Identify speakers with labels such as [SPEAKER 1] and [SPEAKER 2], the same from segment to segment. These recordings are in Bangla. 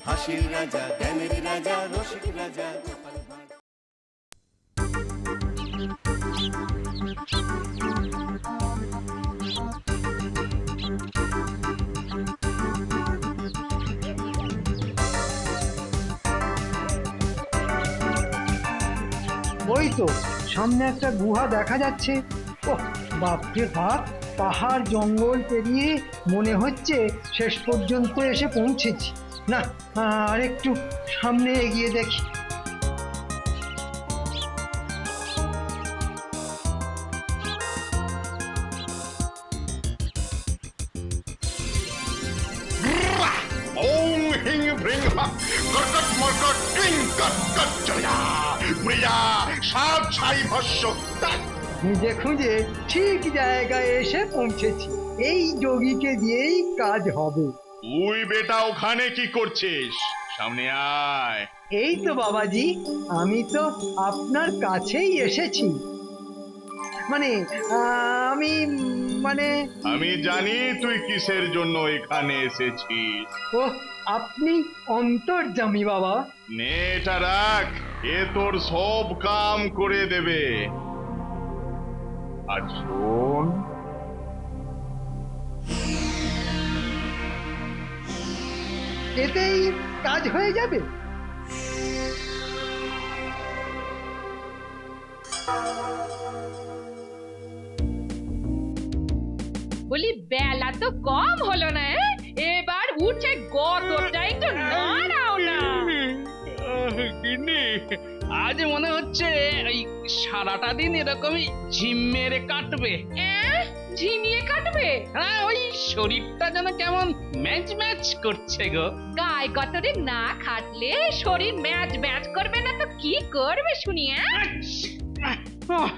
[SPEAKER 1] হাসির রাজা, জ্ঞানের রাজা, রসিক রাজা গোপাল ভাঁড়।
[SPEAKER 2] ওই তো সামনে একটা গুহা দেখা যাচ্ছে। ওহ বাপরে বাপ, পাহাড় জঙ্গল পেরিয়ে মনে হচ্ছে শেষ পর্যন্ত এসে পৌঁছেছি। না, আর একটু সামনে এগিয়ে দেখি।
[SPEAKER 3] ওম হিং ভ্রিং হক কর্কট মর্কট ক্লিং কট কট চয়া প্রিয়া সাত ছাই ভস্য তাক।
[SPEAKER 2] খুঁজে খুঁজে ঠিক জায়গায় এসে পৌঁছেছি। এই যোগীকে দিয়েই কাজ হবে।
[SPEAKER 3] তুই বেটা ওখানে কি করছিস? সামনে আয়।
[SPEAKER 2] এই তো বাবাজি, আমি তো আপনার কাছেই এসেছি। মানে আমি মানে
[SPEAKER 3] আমি জানি তুই কিসের জন্য এখানে এসেছিস।
[SPEAKER 2] ও আপনি অন্তর্যামী বাবা।
[SPEAKER 3] নে এটা রাখ, এ তোর সব কাম করে দেবে। আর শোন,
[SPEAKER 2] এতেই কাজ হয়ে যাবে।
[SPEAKER 4] বলি বেলা তো কম হলো না, এবার উঠে গতটা একটু নাড়াও না।
[SPEAKER 5] গিন্নি, আজ মনে হচ্ছে এই সারাটা দিন এরকমই ঝিম মেরে কাটবে।
[SPEAKER 4] ঝিমিয়ে কাটবে?
[SPEAKER 5] হ্যাঁ, ওই শরীরটা যেন কেমন ম্যাচ ম্যাচ করছে গো।
[SPEAKER 4] গায়ে গতরে না খাটলে শরীর ম্যাচ ম্যাচ করবে না তো কি করবে শুনি?
[SPEAKER 5] ওহ,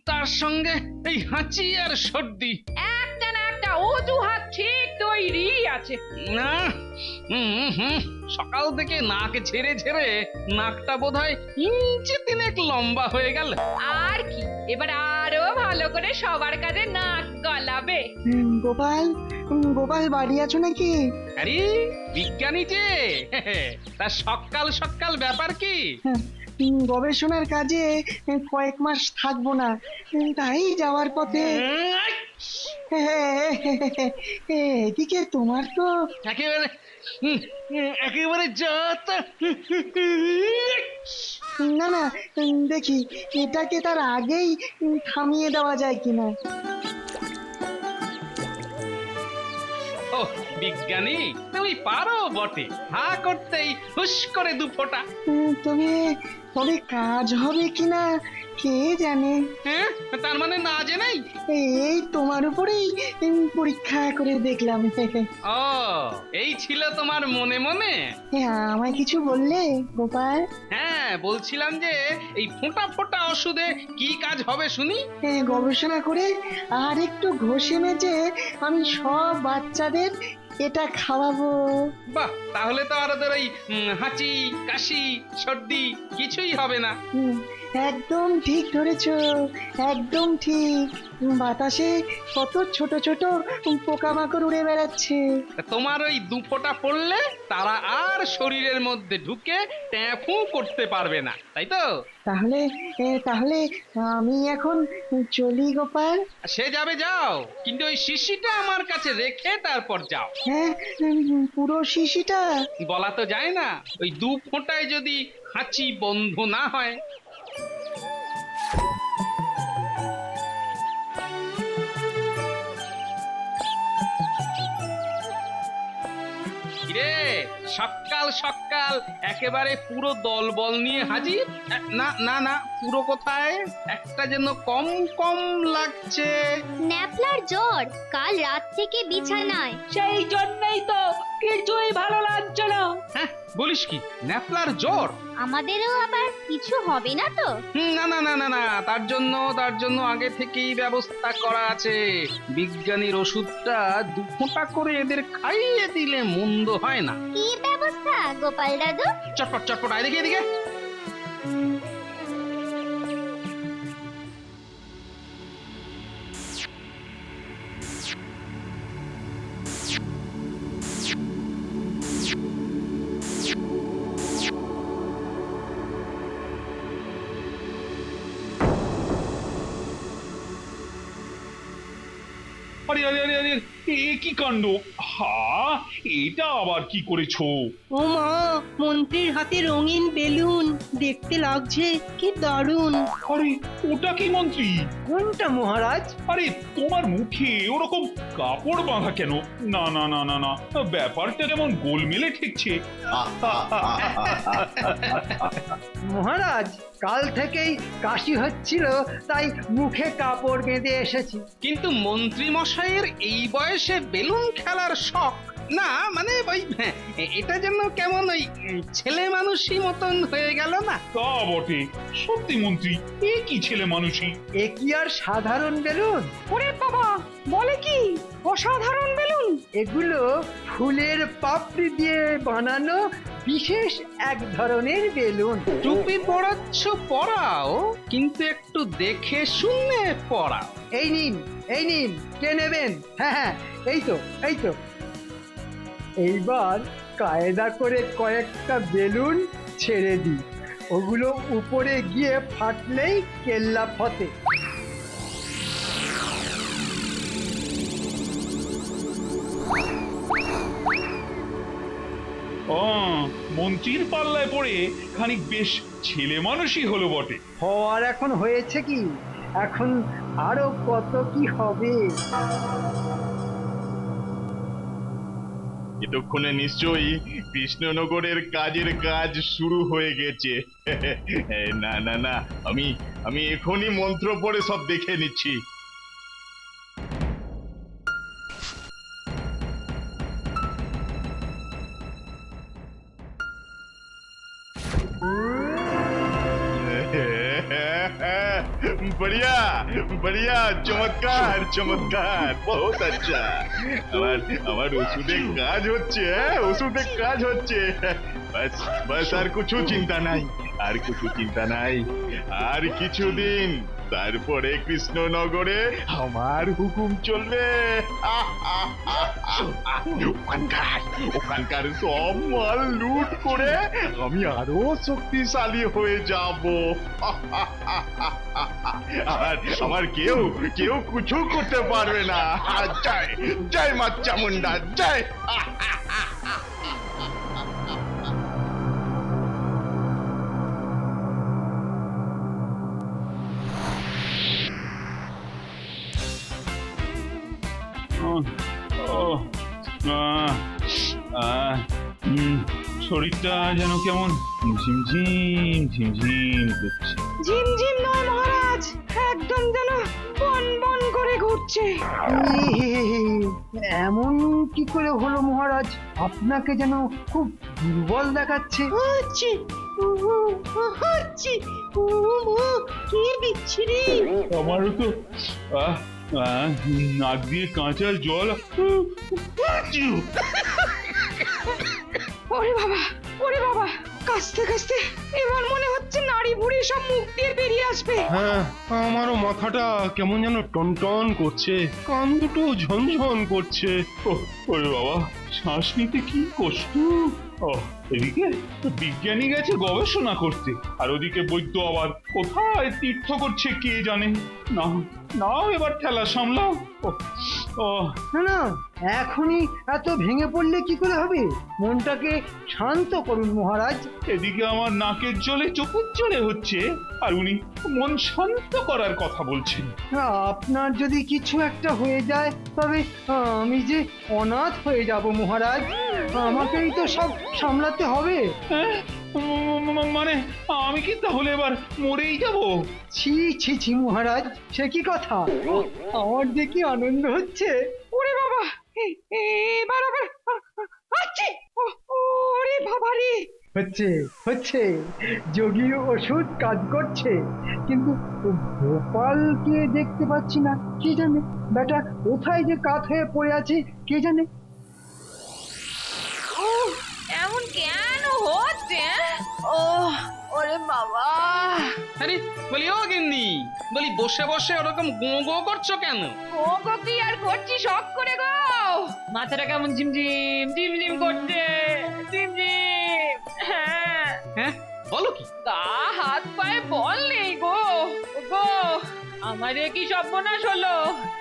[SPEAKER 5] তার সঙ্গে এই হাঁচি আর সর্দি।
[SPEAKER 4] একটা না একটা অজুহাত ঠিক তৈরি আছে।
[SPEAKER 5] না, সকাল থেকে নাক ঝেড়ে ঝেড়ে নাকটা বোধহয় ইঞ্চি তিনেক লম্বা হয়ে গেল।
[SPEAKER 4] আর কি, এবার আরো ভালো করে সবার কাছে নাক গলাবে।
[SPEAKER 6] গোপাল, গোপাল বাড়ি আছো নাকি?
[SPEAKER 5] আরে বিজ্ঞানী যে, তা সকাল সকাল ব্যাপার কি?
[SPEAKER 6] গবেষণার কাজে কয়েক মাস থাকবো না, তাই যাওয়ার পথে এদিকে তোমার তো
[SPEAKER 5] একেবারে একেবারে যত।
[SPEAKER 6] না না, দেখি এটাকে তার আগেই থামিয়ে দেওয়া যায় কিনা।
[SPEAKER 5] ও বিজ্ঞানী, তুমি পারো বটে, হা করতেই হুস করে দু ফোঁটা।
[SPEAKER 6] তবে তবে কাজ হবে কিনা কে জানে।
[SPEAKER 5] হ্যাঁ, তার মানে না জেনেই?
[SPEAKER 6] এই তোমার উপরেই পরীক্ষা করে দেখলাম।
[SPEAKER 5] ও, এই ছিল তোমার মনে মনে?
[SPEAKER 6] আমায় কিছু বললে গোপাল?
[SPEAKER 5] হ্যাঁ, বলছিলাম যে এই ফোঁটা ফোঁটা ওষুধে কি কাজ হবে শুনি।
[SPEAKER 6] গবেষণা করে আর একটু ঘষে মেজে আমি সব বাচ্চাদের এটা খাওয়াবো।
[SPEAKER 5] বাহ, তাহলে তো আর ওদের ওই হাঁচি কাশি সর্দি কিছুই হবে না।
[SPEAKER 6] একদম ঠিক ধরেছ, একদম ঠিক। বাতাসে কত ছোট ছোট পোকামাকড় উড়ে বেড়াচ্ছে।
[SPEAKER 5] তোমার ওই দু ফোঁটা পড়লে তারা আর শরীরের মধ্যে ঢুকে ট্যাঁফু করতে পারবে না, তাই তো?
[SPEAKER 6] তাহলে তাহলে আমি এখন চলি গোপাল।
[SPEAKER 5] সে যাবে, যাও, কিন্তু ওই শিশিটা আমার কাছে রেখে তারপর যাও।
[SPEAKER 6] হ্যাঁ, পুরো শিশিটা?
[SPEAKER 5] বলা তো যায় না, ওই দু ফোঁটায় যদি হাঁচি বন্ধ না হয়। রে সকাল সকাল একেবারে পুরো দলবল নিয়ে হাজির। না না না, পুরো কোথায়, একটা যেন কম কম লাগছে।
[SPEAKER 7] ন্যাপলার জ্বর, কাল রাত থেকে বিছানায়।
[SPEAKER 4] সেই জন্যই তো কিছুই ভালো লাগছে না।
[SPEAKER 5] হ্যাঁ, বলিস কি, ন্যাপলার জ্বর?
[SPEAKER 7] আমাদেরও আবার কিছু হবে না তো?
[SPEAKER 5] না না না না না, তার জন্য আগে থেকেই ব্যবস্থা করা আছে। বিজ্ঞানীর ওষুধটা দু ফোঁটা করে এদের খাইয়ে দিলে মন্দ হয় না।
[SPEAKER 7] কি ব্যবস্থা গোপাল দাদু?
[SPEAKER 5] চটপট চটপট আয় দেখি এদিকে।
[SPEAKER 8] আরে আরে আরে এ কি কাণ্ড! হা, এটা আবার কি করেছো?
[SPEAKER 9] ও মা, মন্ত্রীর হাতে রঙিন বেলুন, দেখতে লাগছে কি দারুণ।
[SPEAKER 8] আরে ওটা কি মন্ত্রী?
[SPEAKER 2] কোনটা মহারাজ?
[SPEAKER 8] আরে তোমার মুখে ওরকম কাপড় বাঁধা কেন? না না না না না, ব্যাপারটা যেমন গোলমেলে ঠেকছে।
[SPEAKER 2] মহারাজ, কাল থেকেই কাশি হচ্ছিল, তাই মুখে কাপড় বেঁধে এসেছি।
[SPEAKER 5] কিন্তু মন্ত্রী মশাইয়ের এই বয়সে বেলুন খেলার শখ না, মানে ওই এটা যেন কেমন ওই ছেলে মানুষই মতন হয়ে গেল না?
[SPEAKER 8] তা বটে, সত্যি মন্ত্রী, এ কি ছেলে মানুষই!
[SPEAKER 2] এ কি আর সাধারণ বেলুন?
[SPEAKER 9] ওরে বাবা, বলে কি অসাধারণ বেলুন!
[SPEAKER 2] এগুলো ফুলের পাপড়ি দিয়ে বানানো বিশেষ এক ধরনের বেলুন।
[SPEAKER 5] টুপি পরাচ্ছ পরাও, কিন্তু একটু দেখে শুনে পরাও।
[SPEAKER 2] এই নিন, এই নিন, কে নেবেন? হ্যাঁ হ্যাঁ, এই তো, এই তো। এইবার কায়দা করে কয়েকটা বেলুন ছেড়ে দিই, ওগুলো উপরে গিয়ে ফাটলেই কেল্লা ফতে।
[SPEAKER 8] মন্ত্রীর পাল্লায় পড়ে খানিক বেশ ছেলে মানুষই হলো বটে।
[SPEAKER 2] হওয়ার এখন হয়েছে কি, এখন আরো কত কি হবে।
[SPEAKER 3] এতক্ষণে নিশ্চয়ই কৃষ্ণনগরের কাজের কাজ শুরু হয়ে গেছে। না না না, আমি এখনই মন্ত্র পড়ে সব দেখে নিচ্ছি। बढ़िया बढ़िया, চমৎকার চমৎকার, বহুত আচ্ছা। আমার ওষুধের কাজ হচ্ছে, ওষুধের কাজ হচ্ছে। বাস বাস, আর কিছু চিন্তা নাই, আর কিছু চিন্তা নাই। আর কিছুদিন তারপরে কৃষ্ণনগরে আমার হুকুম চলবে। ওখানকার সব মাল লুট করে আমি আরো শক্তিশালী হয়ে যাব। আমার কেউ কিছু করতে পারবে না। জয় জয় মা চামুন্ডা, জয়।
[SPEAKER 8] শরীরটা যেন কেমন ঝিমঝিম ঝিমঝিম করছে।
[SPEAKER 9] ঝিমঝিম নয় মহারাজ, একদম যেন বন বন করে ঘুরছে।
[SPEAKER 2] এমন কি করে হলো মহারাজ? আপনাকে যেন খুব দুর্বল দেখাচ্ছে।
[SPEAKER 9] হচ্ছে হচ্ছে, কি বিচ্ছিরি!
[SPEAKER 8] আমারও তো নাক দিয়ে কাঁচা জল।
[SPEAKER 9] ওরে বাবা, ওরে বাবা, কাশতে কাশতে এবার মনে হচ্ছে নাড়ি ভুড়ি সব মুখ দিয়ে বেরিয়ে আসবে।
[SPEAKER 10] হ্যাঁ, আমারও মাথাটা কেমন যেন টনটন করছে, কান দুটো ঝনঝন করছে।
[SPEAKER 8] ওরে বাবা, শ্বাস নিতে কি কষ্ট। এদিকে বিজ্ঞানী গেছে গবেষণা করতে, আর ওদিকে বৈদ্য আবার কোথায় তীর্থ করছে কে জানে। না নাও, এবার ঠেলা সামলাও।
[SPEAKER 2] না না, এখনই এত ভেঙে পড়লে কি করে হবে? মনটাকে শান্ত করুন মহারাজ।
[SPEAKER 8] এদিকে আমার নাকের জলে চোখের জলে হচ্ছে, আর উনি মন শান্ত করার কথা বলছেন।
[SPEAKER 2] আপনার যদি কিছু একটা হয়ে যায়, তবে আমি যে অনাথ হয়ে যাব মহারাজ। আমাকেই তো সব সামলাতে হবে।
[SPEAKER 8] মানে আমি কি তাহলে এবার মরেই যাব?
[SPEAKER 2] ছি ছি ছি মহারাজ, সে কি কথা! আমার যে কি আনন্দ হচ্ছে।
[SPEAKER 9] ওরে বাবা, এবার আবার আচ্ছি, ওরে বাবা রে!
[SPEAKER 2] হচ্ছে হচ্ছে, যোগী ওষুধ কাজ করছে, কিন্তু গোপালকে দেখতে পাচ্ছি না। কে জানে বেটা কোথায় যে কাত হয়ে পড়ে আছে, কে জানে।
[SPEAKER 4] এমন কেন হচ্ছে? ও ওরে বাবা!
[SPEAKER 5] আরে বলি, ও গিন্নি, বলি বসে বসে ওরকম গো গো করছো কেন?
[SPEAKER 4] ও গো কি আর করছি, শখ করে গো। মাথাটা কেমন ঝিমঝিম ঝিমঝিম করছে, ঝিমঝিম। হ্যাঁ
[SPEAKER 5] হ্যাঁ, বলো কি?
[SPEAKER 4] গা হাত পায়ে বল নেই গো। গো, আমার আমারে কি সর্বনাশ হলো?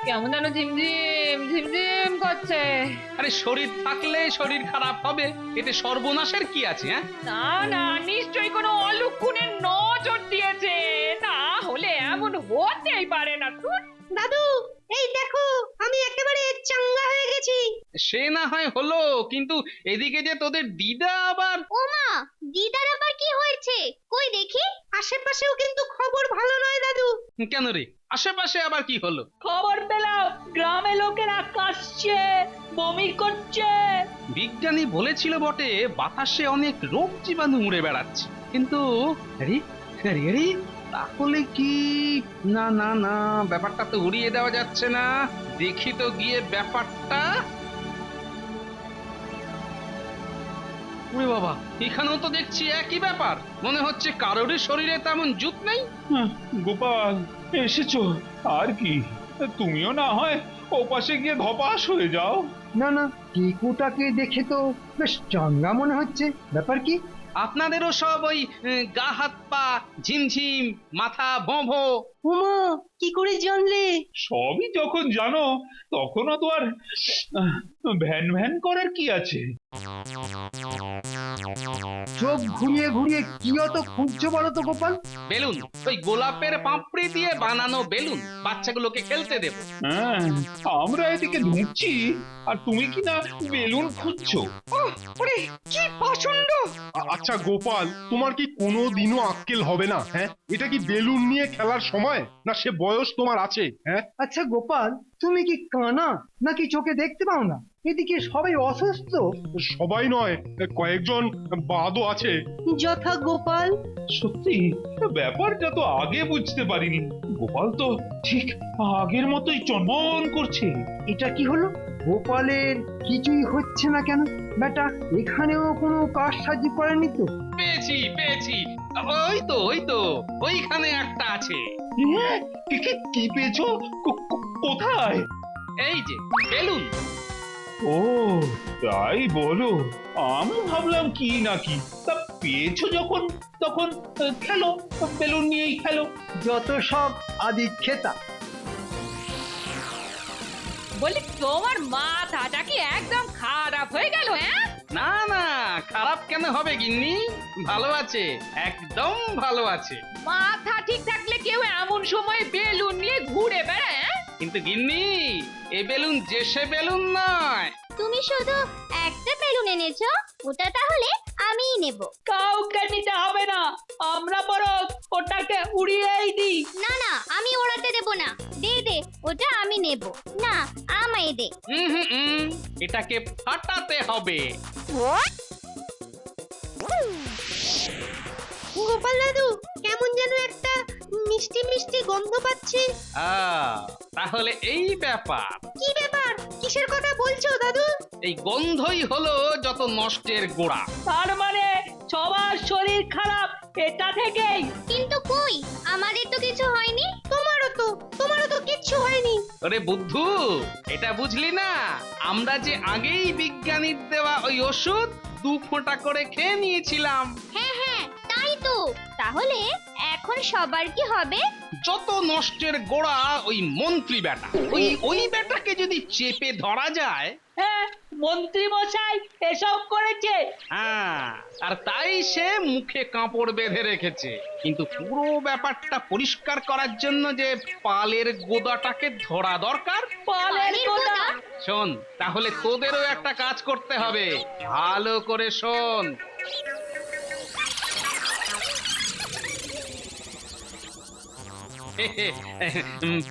[SPEAKER 4] কেমন যেন ঝিমঝিম ঝিমঝিম করছে।
[SPEAKER 5] আরে শরীর থাকলে শরীর খারাপ হবে, এতে সর্বনাশের কি আছে? হ্যাঁ,
[SPEAKER 4] না না, নিশ্চয়ই কোনো অলক্ষণের নজর দিয়েছে, না হলে এমন হতেই পারে না। ধুর।
[SPEAKER 9] দাদু এই দেখো আমি একেবারে চাঙ্গা হয়ে গেছি।
[SPEAKER 5] সে না হয় হলো, কিন্তু এদিকে যে তোদের দিদা আবার।
[SPEAKER 7] ওমা, দিদার আবার কি হয়েছে? কই দেখি।
[SPEAKER 9] আশেপাশেও কিন্তু খবর ভালো নয় দাদু।
[SPEAKER 5] কেন রে, আশেপাশে আবার কি হলো?
[SPEAKER 4] খবর পেলাম গ্রামে লোকেরা কাশছে, বমি করছে।
[SPEAKER 5] বিজ্ঞানী বলেছিল বটে বাতাসে অনেক রোগ জীবাণু উড়ে বেড়াচ্ছে, কিন্তু আরে আরে আরে, তাহলে কি? না না না, ব্যাপারটা তো উড়িয়ে দেওয়া যাচ্ছে না। দেখি তো গিয়ে ব্যাপারটা। ওরে বাবা, এখানেও তো দেখছি একই ব্যাপার। মনে হচ্ছে কারোরই শরীরে তেমন জুত নেই।
[SPEAKER 8] গোপাল এসেছো? আর কি, তুমিও না হয় ওপাশে গিয়ে ধপাস হয়ে যাও।
[SPEAKER 2] না না, টিকুটাকে দেখে তো বেশ চাঙ্গা মনে হচ্ছে। ব্যাপার কি?
[SPEAKER 5] আপনাদেরও সব ওই গা হাত পা ঝিমঝিম, মাথা ভোঁ ভোঁ।
[SPEAKER 9] ওমা, কি করে জানলে?
[SPEAKER 8] সবই যখন জানো তখনও তো আর ভ্যান ভ্যান করার কি আছে?
[SPEAKER 2] চোখ ঘুরিয়ে ঘুরিয়ে কি অত খুঁজছো বলো তো গোপাল?
[SPEAKER 5] বেলুন, ওই গোলাপের পাপড়ি দিয়ে বানানো বেলুন, বাচ্চাগুলোকে খেলতে দেব।
[SPEAKER 8] হ্যাঁ, আমরা এদিকে ঢুকছি আর তুমি কি না বেলুন খুঁজছো?
[SPEAKER 9] ওরে কি পাষণ্ড!
[SPEAKER 10] আচ্ছা গোপাল, তোমার কি কোনো দিনও আক্কেল হবে না? হ্যাঁ, এটা কি বেলুন নিয়ে খেলার সময়? না সে বয়স তোমার আছে? হ্যাঁ,
[SPEAKER 2] আচ্ছা গোপাল, তুমি কি কানা নাকি চোখে দেখতে পাও না? এদিকে সবাই অসুস্থ।
[SPEAKER 10] সবাই নয়, কয়েকজন বাদও আছে।
[SPEAKER 9] যথা গোপাল।
[SPEAKER 8] সত্যি ব্যাপারটা তো আগে বুঝতে পারিনি। গোপাল তো ঠিক আগের মতোই চনমন করছে।
[SPEAKER 2] এটা কি হলো? গোপালের কিছুই হচ্ছে না কেন? বেটা এখানেও কোনো কাজ সাজি করেনি তো?
[SPEAKER 5] পেয়েছি পেয়েছি, ওই তো ওইখানে একটা আছে।
[SPEAKER 8] কি পেয়েছো? কোথায়?
[SPEAKER 5] এই যে বেলুন।
[SPEAKER 8] ও তাই বলো, আমি ভাবলাম কি নাকি। তা পেয়েছো যখন তখন খেলো, বেলুন নিয়েই খেলো।
[SPEAKER 2] যত সব আদি খেতা।
[SPEAKER 4] বলি তোমার মাথাটা কি একদম খারাপ হয়ে গেল? হ্যাঁ,
[SPEAKER 5] না না, খারাপ কেন হবে গিন্নি? ভালো আছে, একদম ভালো আছে।
[SPEAKER 4] মাথা ঠিক থাকলে কেউ এমন সময় বেলুন নিয়ে ঘুরে বেড়ায়? হ্যাঁ?
[SPEAKER 5] কিন্তু গিন্নি, এ বেলুন যে সে বেলুন নয়।
[SPEAKER 7] তুমি শুধু একটা বেলুন এনেছো, ওটা তাহলে আমিই নেব।
[SPEAKER 4] কাউকে নিতে হবে না, আমরা বরং ওটাকে উড়িয়েই দিই।
[SPEAKER 7] না না, আমি ওড়াতে দেব না। দে দে, ওটা আমি নেব। না, আমায় দে।
[SPEAKER 5] এটাকে ফাটাতে হবে।
[SPEAKER 9] গোপাল দাদু, কেমন যেন একটা মিষ্টি মিষ্টি গন্ধ পাচ্ছি।
[SPEAKER 5] তাহলে এই ব্যাপার।
[SPEAKER 9] কি ব্যাপার? কিসের কথা বলছো দাদু?
[SPEAKER 5] এই গন্ধই হলো যত নষ্টের গোড়া।
[SPEAKER 4] তার মানে সবার শরীর খারাপ এটা থেকেই?
[SPEAKER 7] কিন্তু কই, আমাদের তো কিছু হয়নি।
[SPEAKER 9] তোমারও তো কিচ্ছু হয়নি।
[SPEAKER 5] ওরে বুদ্ধু, এটা বুঝলি না? আমরা যে আগেই বিজ্ঞানীর দেওয়া ওই ওষুধ 2 ফোঁটা করে খেয়ে নিয়েছিলাম।
[SPEAKER 7] হ্যাঁ হ্যাঁ, তাই তো। তাহলে এখন সবার কি হবে?
[SPEAKER 5] যত নষ্টের গোড়া ওই মন্ত্রী বেটা। ওই বেটাকে যদি চেপে ধরা যায়।
[SPEAKER 4] হ্যাঁ, মন্ত্রী মশাই এসব করেছে।
[SPEAKER 5] হ্যাঁ, আর তাই সে মুখে কাপড় বেঁধে রেখেছে। কিন্তু পুরো ব্যাপারটা পরিষ্কার করার জন্য যে পালের গোদাটাকে ধরা দরকার।
[SPEAKER 4] পালের গোদা?
[SPEAKER 5] শোন, তাহলে তোদেরও একটা কাজ করতে হবে। ভালো করে শোন।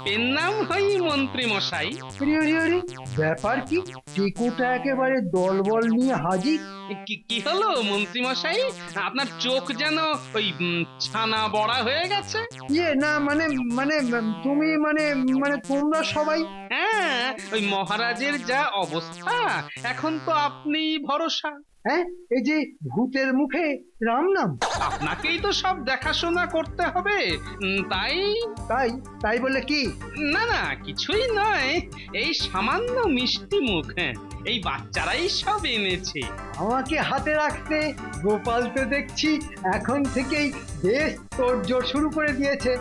[SPEAKER 5] পেন নাম হই মন্ত্রী মশাই।
[SPEAKER 2] আরে আরে আরে, ব্যাপার কি? টিকুটা একেবারে দলবল নিয়ে হাজির।
[SPEAKER 5] কি হলো মন্ত্রী মশাই? আপনার চোখ যেন ওই ছানা বড়া হয়ে গেছে।
[SPEAKER 2] ইয়ে না, মানে মানে তুমি মানে মানে তোমরা সবাই।
[SPEAKER 5] হ্যাঁ, ওই মহারাজের যা অবস্থা, এখন তো আপনিই ভরসা।
[SPEAKER 2] হ্যাঁ, এই যে ভূতের মুখে রাম নাম।
[SPEAKER 5] আপনাকেই তো সব দেখাশোনা করতে হবে, তাই
[SPEAKER 2] তাই তাই বলে কি?
[SPEAKER 5] না না কিছুই নয়, এই সামান্য মিষ্টি মুখ, হ্যাঁ এই বাচ্চারাই সব এনেছে।
[SPEAKER 2] আমাকে হাতে রাখতে গোপাল তো দেখছি এখন থেকেই বেশ তোড়জোড় শুরু করে দিয়েছে।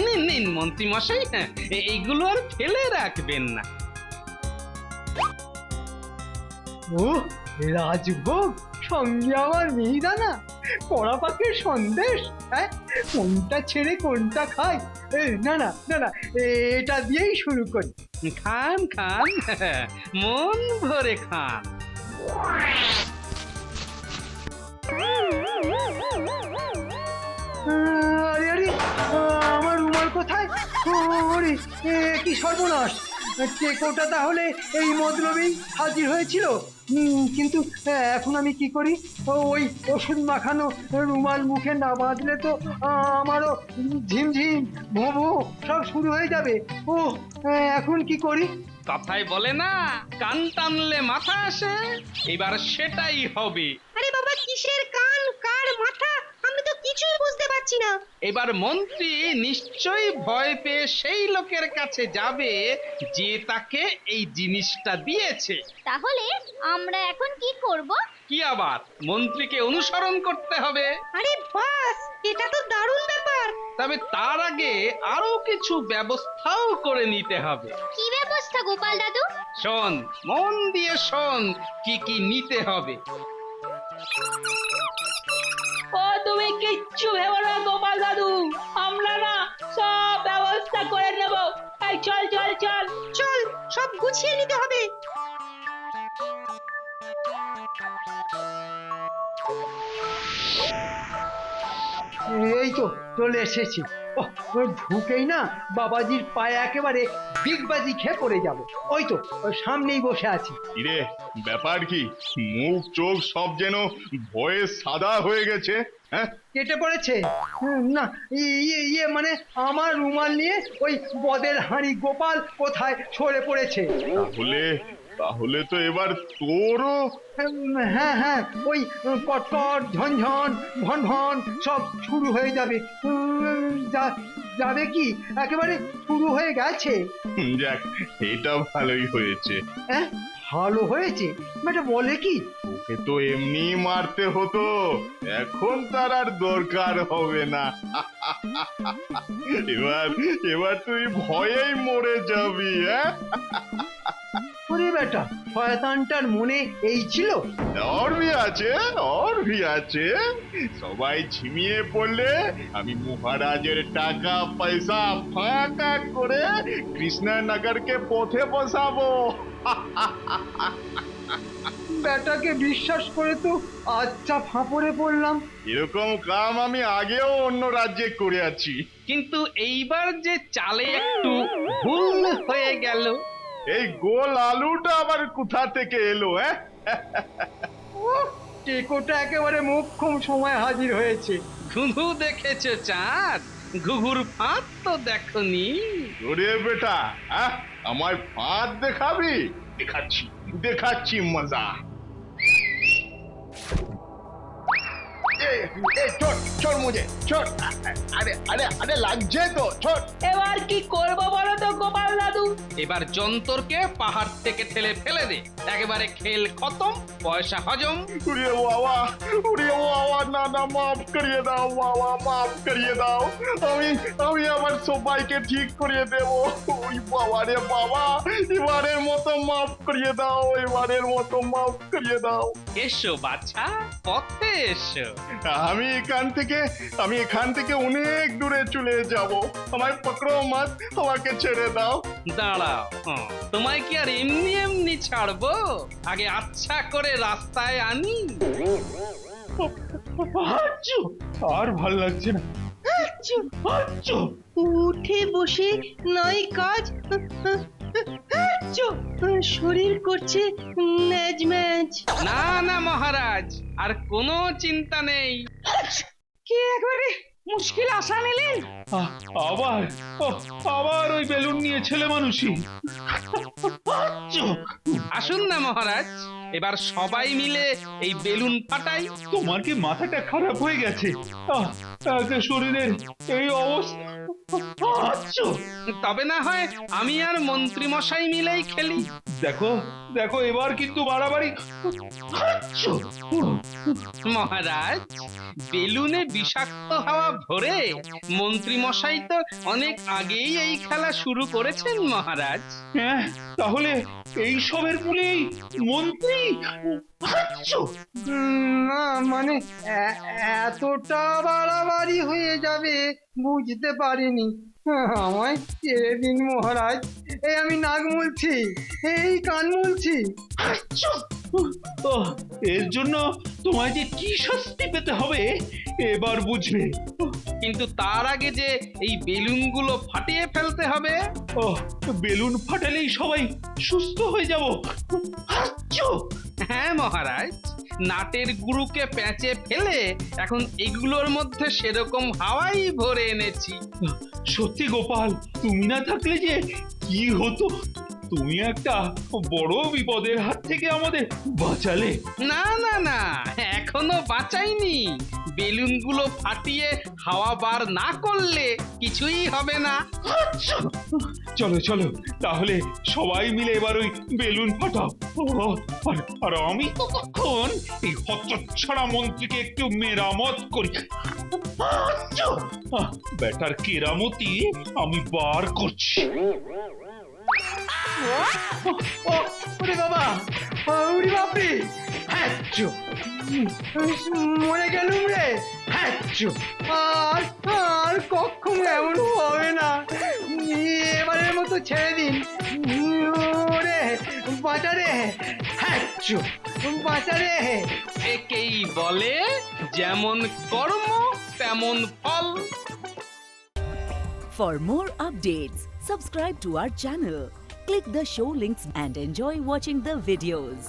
[SPEAKER 5] নিন নিন মন্ত্রী মশাই, হ্যাঁ এইগুলো আর ফেলে রাখবেন না।
[SPEAKER 2] ও রাজভোগ, সঙ্গে আমার মিহিদানা, পড়া পাখির সন্দেশ, হ্যাঁ কোনটা ছেড়ে কোনটা খাই? না না না না, এটা দিয়েই শুরু করি।
[SPEAKER 5] খান খান, মন ভরে খান।
[SPEAKER 2] আরে আরে, আমার রুমাল কোথায়? ওরে কি সর্বনাশ! টেকোটা তাহলে এই মতলবেই হাজির হয়েছিল। কিন্তু এখন আমি কি করি? ওই ওষুধ মাখানো রুমাল মুখে না বাঁধলে তো আমারও ঝিমঝিম ভোঁ ভোঁ সব শুরু হয়ে যাবে। ও এখন কি করি?
[SPEAKER 5] কথাই বলে না, কান টানলে মাথা আসে, এবার সেটাই হবে।
[SPEAKER 9] আরে বাবা, কিসের কান কার মাথা, আমি তো কিছুই বুঝতে পারছি না।
[SPEAKER 5] এবার মন্ত্রী নিশ্চয়ই ভয় পেয়ে সেই লোকের কাছে যাবে যে তাকে এই জিনিসটা দিয়েছে।
[SPEAKER 7] তাহলে আমরা এখন কি করব?
[SPEAKER 5] কি আবার, মন্ত্রীকে অনুসরণ করতে হবে।
[SPEAKER 9] আরে বাস, এটা তো দারুণ ব্যাপার।
[SPEAKER 5] তবে তার আগে আরো কিছু ব্যবস্থাও করে নিতে হবে।
[SPEAKER 7] কি ব্যবস্থা গোপাল দাদু?
[SPEAKER 5] শোন, মন দিয়ে শোন, কি কি নিতে হবে।
[SPEAKER 4] ও তুমি কিচ্ছু ভেবো না গোপাল দাদু, আমরা না সব ব্যবস্থা করে নেব। এই চল চল চল
[SPEAKER 9] চল, সব গুছিয়ে নিতে হবে।
[SPEAKER 2] এই তো চলে এসেছি। ঢুকেই না বাবাজির পায়ে একেবারে ডিগবাজি খেয়ে পড়ে যাব। ওই তো ওই সামনেই বসে আছি।
[SPEAKER 3] কিরে, ব্যাপার কি? মুখ চোখ সব যেন ভয়ে সাদা হয়ে গেছে। হ্যাঁ,
[SPEAKER 2] কেটে পড়েছে? না, ইয়ে মানে আমার রুমাল নিয়ে ওই বদের হাঁড়ি গোপাল কোথায় সরে পড়েছে।
[SPEAKER 3] তাহলে তো এবার তোরও।
[SPEAKER 2] হ্যাঁ হ্যাঁ, ওই কটকট ঝনঝন ভন ভন সব শুরু হয়ে যাবে। যাবে কি, একেবারে শুরু হয়ে গেছে।
[SPEAKER 3] যাক, এটা ভালোই হয়েছে।
[SPEAKER 2] হ্যাঁ, ভালো হয়েছে এটা বলে কি?
[SPEAKER 3] ওকে তো এমনি মারতে হতো, এখন তার আর দরকার হবে না। এবার তুই ভয়েই মরে যাবি। হ্যাঁ,
[SPEAKER 2] ওরে বেটা, শয়তানটার মনে এই ছিল।
[SPEAKER 3] और भी আছে। সবাই ঝিমিয়ে পড়লে আমি মহারাজের টাকা পয়সা ফাঁকা করে কৃষ্ণনগরকে পথে বসাবো।
[SPEAKER 2] বেটাকে বিশ্বাস করে তো আচ্ছা ফাঁপড়ে পড়লাম।
[SPEAKER 3] এরকম কাম আমি আগেও অন্য রাজ্যে করে আছি।
[SPEAKER 5] কিন্তু এইবার যে চালে একটু ভুল হয়ে গেল।
[SPEAKER 3] এই গোল আলুটা আবার কোথা থেকে এলো? হ্যাঁ,
[SPEAKER 2] টেকোটা একেবারে মোক্ষম সময় হাজির হয়েছে।
[SPEAKER 5] ঘুঘু দেখেছো চাঁদ, ঘুঘুর ফাঁদ তো দেখনি।
[SPEAKER 3] ওরে বেটা, হ্যাঁ আমার ফাঁদ দেখাবি? দেখাচ্ছি মজা। छोड़ मुझे, छोड़। अरे लग जाए तो छोड़।
[SPEAKER 4] এবার কি করব বলো তো গোপাল দাদু?
[SPEAKER 5] এবার যন্তরকে পাহাড় থেকে ঠেলে ফেলে দে, একেবারে খেল খতম, পয়সা হজম।
[SPEAKER 3] उड़िए बाबा, ना माफ करिए दाओ बाबा, माफ करिए दाओ। আমি আমার সবাইকে ঠিক করিয়ে দেব। ওই বাবা রে বাবা, এবারের মতো মাফ করিয়ে দাও, এবারের মতো মাফ করিয়ে দাও।
[SPEAKER 5] এসো বাছা, পথে এসো।
[SPEAKER 3] আমি এখান থেকে অনেক দূরে চলে যাব। আমায় পকড়ো মত, আমাকে ছেড়ে দাও।
[SPEAKER 5] দাঁড়াও, তোমায় কি আর এমনি এমনি ছাড়বো? আগে আচ্ছা করে রাস্তায় আনি।
[SPEAKER 8] আর ভাল লাগছে না।
[SPEAKER 9] উঠে বসে নয় কাজ, শরীর করছে ম্যাজ ম্যাজ।
[SPEAKER 5] না না মহারাজ, আর কোনো চিন্তা নেই।
[SPEAKER 9] কে একবারে মুশকিল আশা নিলেন?
[SPEAKER 8] আবার ওই বেলুন নিয়ে ছেলে মানুষই।
[SPEAKER 5] আসুন না মহারাজ, এবার সবাই মিলে এই বেলুন ফাটাই।
[SPEAKER 8] তোমার কি মাথাটা খারাপ হয়ে গেছে? একে শরীরের এই অবস্থা। আচ্ছা,
[SPEAKER 5] তবে না হয় আমি আর মন্ত্রী মশাই মিলেই খেলি।
[SPEAKER 8] দেখো দেখো এবার কিন্তু বাড়াবাড়ি। আচ্ছা,
[SPEAKER 5] মহারাজ, বেলুনে বিষাক্ত হাওয়া ভরে মন্ত্রী মশাই তো অনেক আগেই এই খেলা শুরু করেছেন মহারাজ।
[SPEAKER 8] হ্যাঁ, তাহলে এই সবের মূলেই মন্ত্রী। আচ্ছা,
[SPEAKER 2] না মানে এতটা বাড়াবাড়ি হয়ে যাবে বুঝতে পারিনি। আমায় ছেড়ে দিন মহারাজ, এই আমি নাক মুলছি, এই কান মুলছি।
[SPEAKER 8] আচ্ছা, এর জন্য তোমায় যে কি শাস্তি পেতে হবে এবার বুঝবে।
[SPEAKER 5] কিন্তু তার আগে যে এই বেলুনগুলো ফাটিয়ে ফেলতে হবে।
[SPEAKER 8] ও, বেলুন ফাটালেই সবাই সুস্থ হয়ে যাব। আচ্ছা,
[SPEAKER 5] হ্যাঁ মহারাজ, নাটের গুরুকে প্যাঁচে ফেলে এখন এগুলোর মধ্যে সেরকম হাওয়াই ভরে এনেছি।
[SPEAKER 8] সত্যি গোপাল, তুমি না থাকলে যে কি হতো। তুমি একটা বড় বিপদের হাত থেকে আমাদের বাঁচালে।
[SPEAKER 5] না না না, এখনো বাঁচাইনি। বেলুনগুলো ফাটিয়ে হাওয়া বার না করলে কিছুই হবে না।
[SPEAKER 8] আচ্ছা, চলো চলো, তাহলে সবাই মিলে এবার ওই বেলুন ফাটাও। আর আমি তো তখন এই হতচ্ছাড়া মন্ত্রীকে একটু মেরামত করি। আচ্ছা, ব্যাটার কেরামতি আমি বার করছি।
[SPEAKER 2] ওরে বাবা, ওরে বাপরে, হ্যাঁ মরে গেলুম রে। হ্যাঁ আর আর কখনো এমন হবে না, এবারের মতো ছেড়ে দিন। ওরে বাঁচা রে, হ্যাঁ বাঁচা রে।
[SPEAKER 5] একেই বলে যেমন কর্ম তেমন ফল।
[SPEAKER 11] For more updates, subscribe to our channel, click the show links and enjoy watching the videos.